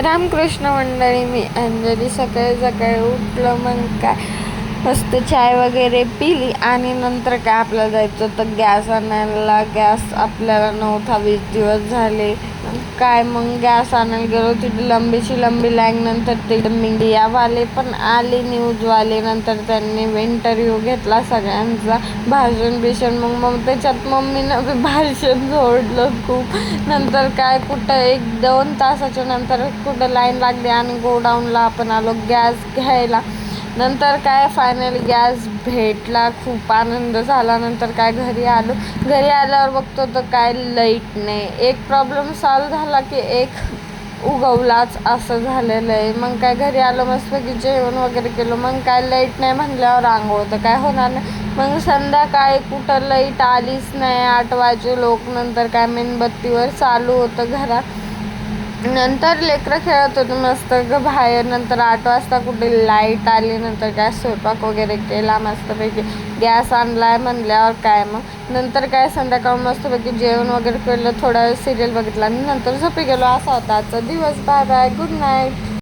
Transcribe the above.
रामकृष्ण मंडळी, मी अंजली. सकाळी सकाळी उठलं, मग काय मस्त चाय वगैरे पिली आणि नंतर काय आपल्याला जायचं होतं गॅस आणायला. गॅस आपल्याला 9-20 दिवस झाले. काय मग गॅस आणायला गेलो, तिथे लंबीची लंबी लाईन. नंतर तिथे मीडियावाले पण आले, न्यूजवाले. नंतर त्यांनी इंटरव्ह्यू घेतला सगळ्यांचा, भाषण मग त्याच्यात मम्मीनं बी भाषण जोडलं खूप. नंतर काय कुठं 1-2 तासाच्या नंतर कुठं लाईन लागली आणि गोडाऊनला आपण आलो गॅस घ्यायला. नंतर काय फायनली गॅस भेटला, खूप आनंद झाला. नंतर काय घरी आल्यावर बघतो तर काय लाईट नाही. एक प्रॉब्लेम सॉल्व झाला की एक उगवलाच, असं झालेलं आहे. मग काय घरी आलो, मस्तपैकी जेवण वगैरे केलं. मग काय लाईट नाही म्हणल्यावर आंघोळ तर काय होणार नाही. मग संध्याकाळी कुठं लाईट आलीच नाही, 8 वाजे लोक. नंतर काय मेणबत्तीवर चालू होतं घरात. नंतर लेकरं खेळत होते मस्त बाहेर. नंतर 8 वाजता कुठे लाईट आली. नंतर काय स्वयंपाक वगैरे केला मस्तपैकी. गॅस आणलाय म्हणल्यावर काय मग नंतर काय संध्याकाळ मस्तपैकी जेवण वगैरे केलं, थोडा वेळ सिरियल बघितला आणि नंतर झोपी गेलो. असा होता आजचा दिवस. Bye bye, good night.